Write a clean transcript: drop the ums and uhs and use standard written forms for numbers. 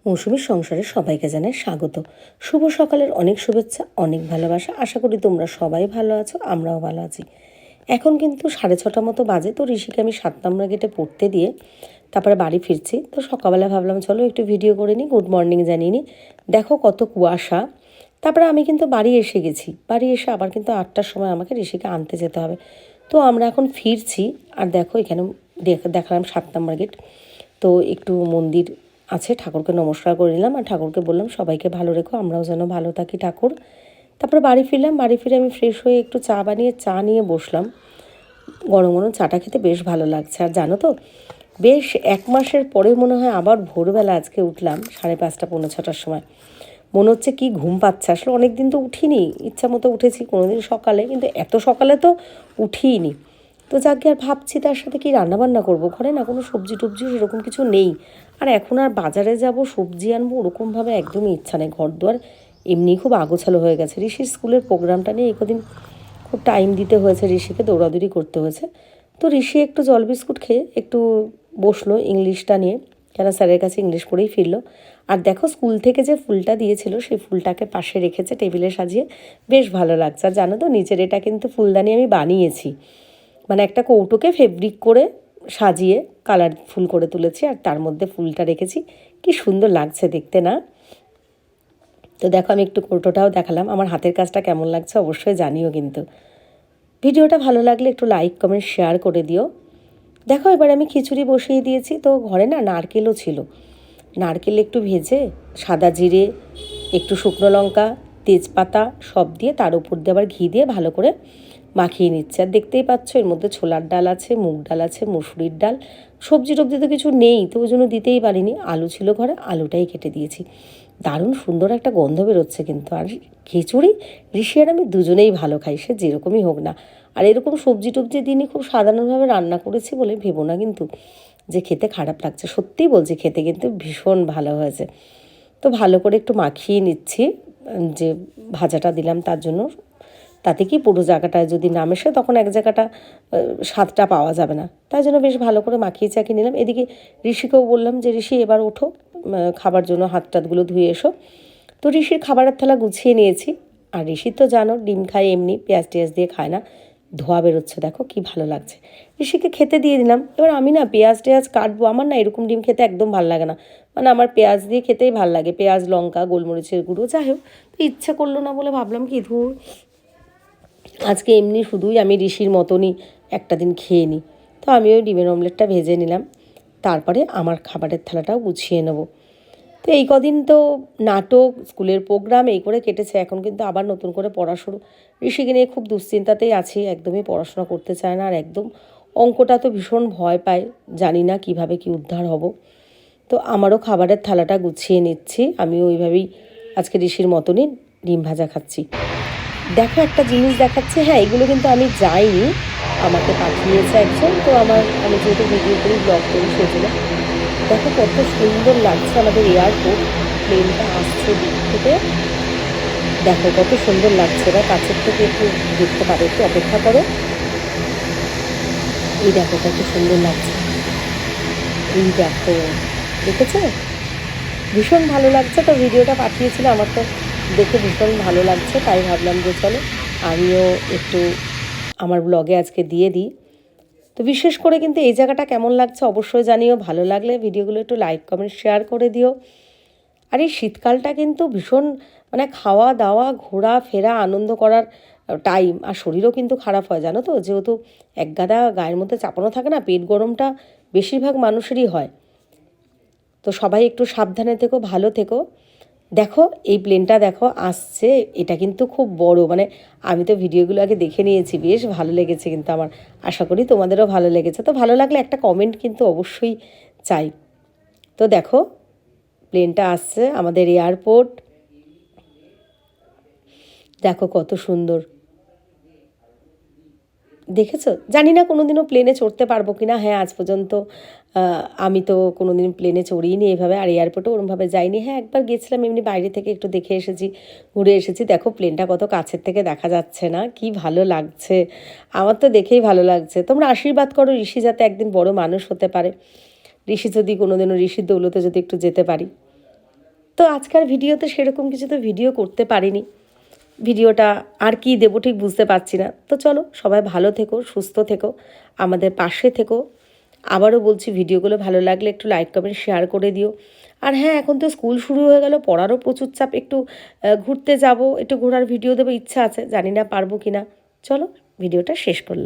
মৌসুমীর সংসারে সবাইকে জানাই স্বাগত। শুভ সকালের অনেক শুভেচ্ছা, অনেক ভালোবাসা। আশা করি তোমরা সবাই ভালো আছো, আমরাও ভালো আছি। এখন কিন্তু 6:30 মতো বাজে। তো ঋষিকে আমি 7 নম্বর গেটে পড়তে দিয়ে তারপরে বাড়ি ফিরছি। তো সকালবেলা ভাবলাম চলো একটু ভিডিও করে নিই, গুড মর্নিং জানিয়ে নিই। দেখো কত কুয়াশা। তারপরে আমি কিন্তু বাড়ি এসে গেছি। বাড়ি এসে আবার কিন্তু 8টার সময় আমাকে ঋষিকে আনতে যেতে হবে। তো আমরা এখন ফিরছি। আর দেখো এখানে দেখালাম 7 নম্বর গেট। তো একটু মন্দির আছে, ঠাকুরকে নমস্কার করে নিলাম আর ঠাকুরকে বললাম সবাইকে ভালো রেখো, আমরাও যেন ভালো থাকি ঠাকুর। তারপরে বাড়ি ফিরলাম। বাড়ি ফিরে আমি ফ্রেশ হয়ে একটু চা নিয়ে বসলাম। গরম গরম চাটা খেতে বেশ ভালো লাগছে। আর জানো তো, বেশ 1 মাসের পরে মনে হয় আবার ভোরবেলা আজকে উঠলাম 5:30 পৌনে 6টার সময়। মনে হচ্ছে কি ঘুম পাচ্ছে। আসলে অনেক দিন তো উঠিনি, ইচ্ছা মতো উঠেছি কোনোদিন সকালে, কিন্তু এত সকালে তো উঠিনি। তো যাকে আর ভাবছি তার সাথে কি রান্নাবান্না করব। ঘরে না কোনো সবজি টবজিও সেরকম কিছু নেই। আর এখন আর বাজারে যাব সবজি আনবো ওরকমভাবে একদমই ইচ্ছা নেই। ঘর দুয়ার এমনি খুব আগোছালো হয়ে গেছে। ঋষির স্কুলের প্রোগ্রামটা নিয়ে কদিন খুব টাইম দিতে হয়েছে, ঋষিকে দৌড়াদৌড়ি করতে হয়েছে। তো ঋষি একটু জল বিস্কুট খেয়ে একটু বসলো ইংলিশটা নিয়ে, কেন স্যারের কাছে ইংলিশ করেই ফিরলো। আর দেখো স্কুল থেকে যে ফুলটা দিয়েছিল সেই ফুলটাকে পাশে রেখেছে টেবিলে সাজিয়ে, বেশ ভালো লাগছে। আর জানো তো, নিচের এটা কিন্তু ফুলদানি আমি বানিয়েছি, মানে একটা কৌটোকে ফেব্রিক করে সাজিয়ে কালারফুল করে তুলেছি আর তার মধ্যে ফুলটা রেখেছি। কি সুন্দর লাগছে দেখতে না? তো দেখো আমি একটু কৌটোটাও দেখালাম। আমার হাতের কাজটা কেমন লাগছে অবশ্যই জানিও কিন্তু। ভিডিওটা ভালো লাগলে একটু লাইক কমেন্ট শেয়ার করে দিও। দেখো এবার আমি খিচুড়ি বসিয়ে দিয়েছি। তো ঘরে না নারকেলও ছিল, নারকেল একটু ভেজে সাদা জিরে, একটু শুকনো লঙ্কা, তেজপাতা সব দিয়ে তার উপর দিয়ে আবার ঘি দিয়ে ভালো করে মাখিয়ে নিচ্ছে। আর দেখতেই পাচ্ছ এর মধ্যে ছোলার ডাল আছে, মুগ ডাল আছে, মুসুরির ডাল। সবজি টবজি তো কিছু নেই, তো ওই জন্য দিতেই পারিনি। আলু ছিল ঘরে, আলুটাই কেটে দিয়েছি। দারুণ সুন্দর একটা গন্ধ বেরোচ্ছে কিন্তু। আর খিচুড়ি ঋষি আর আমি দুজনেই ভালো খাই, সে যেরকমই হোক না। আর এরকম সবজি টবজি দিনই খুব সাধারণভাবে রান্না করেছি বলে ভেবো না কিন্তু যে খেতে খারাপ লাগছে। সত্যিই বলছি, খেতে কিন্তু ভীষণ ভালো হয়েছে। তো ভালো করে একটু মাখিয়ে নিচ্ছি, যে ভাজাটা দিলাম তার জন্য। তাতে কি পুরো জায়গাটায় যদি না মেশে তখন এক জায়গাটা স্বাদটা পাওয়া যাবে না। তাই জন্য বেশ ভালো করে মাখিয়ে চাকিয়ে নিলাম। এদিকে ঋষিকেও বললাম যে ঋষি এবার ওঠো, খাবার জন্য হাত টাতগুলো ধুয়ে এসো। তো ঋষির খাবারের থালা গুছিয়ে নিয়েছি। আর ঋষি তো জানো ডিম খায় এমনি, পেঁয়াজ টেয়াজ দিয়ে খায় না। ধোয়া বেরোচ্ছে দেখো কি ভালো লাগছে। ঋষিকে খেতে দিয়ে দিলাম। এবার আমি না পেঁয়াজ টেয়াজ কাটবো, আমার না এরকম ডিম খেতে একদম ভালো লাগে না। মানে আমার পেঁয়াজ দিয়ে খেতেই ভালো লাগে, পেঁয়াজ লঙ্কা গোলমরিচের গুঁড়ো যাই হোক। তো ইচ্ছে করলো না বলে ভাবলাম কি ধুর, আজকে এমনি শুধুই আমি ঋষির মতনই একটা দিন খেয়ে নিই। তো আমি ওই ডিমের অমলেটটা ভেজে নিলাম। তারপরে আমার খাবারের থালাটাও গুছিয়ে নেব। তো এই কদিন তো নাটক, স্কুলের প্রোগ্রাম এই করে কেটেছে। এখন কিন্তু আবার নতুন করে পড়া শুরু। ঋষিকে নিয়ে খুব দুশ্চিন্তাতেই আছি, একদমই পড়াশোনা করতে চায় না। আর একদম অঙ্কটা তো ভীষণ ভয় পায়, জানি না কিভাবে কি উদ্ধার হব। তো আমারও খাবারের থালাটা গুছিয়ে নিচ্ছি। আমিও ওইভাবেই আজকে ঋষির মতনই ডিম ভাজা খাচ্ছি। দেখো একটা জিনিস দেখাচ্ছে, হ্যাঁ এগুলো কিন্তু আমি যাইনি, আমাকে পাঠিয়েছে একজন। তো আমি যেহেতু ভিডিও করি, ব্লগ করি, সেজন্য দেখো কত সুন্দর লাগছে আমাদের এয়ারপোর্ট। প্লেনটা আসছে দিক থেকে, দেখো কত সুন্দর লাগছে। এবার কাছের থেকে একটু দেখতে পারো, একটু অপেক্ষা করো। এই দেখো কত সুন্দর লাগছে, এই দেখো, দেখেছো? ভীষণ ভালো লাগছে। তো ভিডিওটা পাঠিয়েছিল, আমার তো দেখে ভীষণ ভালো লাগছে। তাই ভাবলাম যে চলো আমিও একটু আমার ব্লগে আজকে দিয়ে দিই। তো বিশেষ করে কিন্তু এই জায়গাটা কেমন লাগছে অবশ্যই জানিও। ভালো লাগলে ভিডিওগুলো একটু লাইক কমেন্ট শেয়ার করে দিও। আর এই শীতকালটা কিন্তু ভীষণ, মানে খাওয়া দাওয়া ঘোরা ফেরা আনন্দ করার টাইম। আর শরীরও কিন্তু খারাপ হয় জানো তো, যেহেতু একগাদা গায়ের মধ্যে চাপানো থাকে না, পেট গরমটা বেশিরভাগ মানুষেরই হয়। তো সবাই একটু সাবধানে থেকো, ভালো থেকো। দেখো এই প্লেনটা দেখো আসছে, এটা কিন্তু খুব বড়। মানে আমি তো ভিডিওগুলো আগে দেখে নিয়েছি, বেশ ভালো লেগেছে কিন্তু আমার। আশা করি তোমাদেরও ভালো লেগেছে। তো ভালো লাগলে একটা কমেন্ট কিন্তু অবশ্যই চাই। তো দেখো প্লেনটা আসছে, আমাদের এয়ারপোর্ট দেখো কত সুন্দর। দেখেছো? জানি না কোনো দিনও প্লেনে চড়তে পারবো কি না। হ্যাঁ আজ পর্যন্ত আমি তো কোনো দিন প্লেনে চড়িনি এভাবে, আর এয়ারপোর্টেও ওরমভাবে যাইনি। হ্যাঁ একবার গেছিলাম এমনি বাইরে থেকে একটু দেখে এসেছি, ঘুরে এসেছি। দেখো প্লেনটা কত কাছের থেকে দেখা যাচ্ছে না, কি ভালো লাগছে। আমার তো দেখেই ভালো লাগছে। তোমরা আশীর্বাদ করো ঋষি যাতে একদিন বড় মানুষ হতে পারে। ঋষি যদি কোনো দিনও, ঋষির দৌলতে যদি একটু যেতে পারি। তো আজকের ভিডিওতে সেরকম কিছু তো ভিডিও করতে পারিনি, ভিডিওটা আর কি দেবো ঠিক বুঝতে পারছি না। তো চলো সবাই ভালো থেকো, সুস্থ থেকো, আমাদের পাশে থেকো। আবারও বলছি, ভিডিওগুলো ভালো লাগলে একটু লাইক কমেন্ট শেয়ার করে দিও। আর হ্যাঁ, এখন তো স্কুল শুরু হয়ে গেল, পড়ারও প্রচুর চাপ, একটু ঘুরতে যাব, একটু ঘোরার ভিডিও দেবো ইচ্ছা আছে, জানি না পারবো কি না। চলো ভিডিওটা শেষ করলাম।